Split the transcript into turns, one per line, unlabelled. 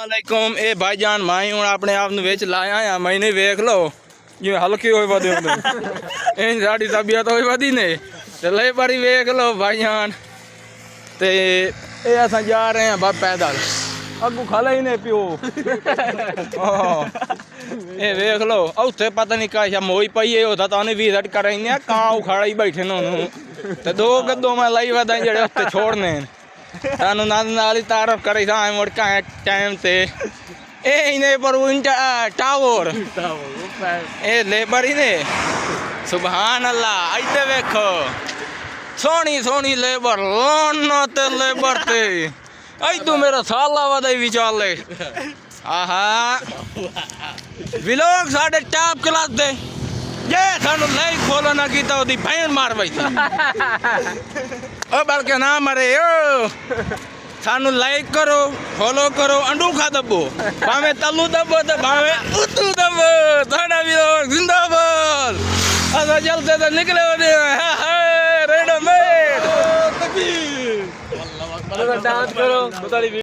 वालेकुम ए भाईजान माई हूँ अपने आप विच लाया आ मैंने वेख लो जिवें हल्के होए वधे हुंदे इंज साडी तबीयत होई वधी ने ते ले बारी वेख लो भाईजान ते ए असां जा रहे हैं बा पैदल अगू खा ही ने पियो ए वेख लो उत्थे पता नहीं का मोई पई है होता तो उन्हें विजिट कराइने कां उखाड़ा ही बैठे ने उन्होंने ते दो गद्दों मैं लाई वदा जेड़े उत्ते छोड़ने सानू नाल ही तारफ करे सा मुड़ का टाइम ते ए इने पर टावर ए लेबर ही ने सुभान अल्लाह इधर देखो सोनी सोनी लेबर लोन ते लेबर ते आई तू मेरा साला वदा विचार ले आहा विलोग साढ़े टॉप क्लास दे ये सानू लाइक फॉलो ना कीता ओदी भैन मार बई थी ओ बल्कि ना मरे ओ सानू लाइक करो फॉलो करो अंडूखा दबो भावे तलू दबो तो भावे उतू दबो साडा विलोग जिंदाबाद असा जलते तो निकले ओदे रेडो मेड तकबीर डांस करो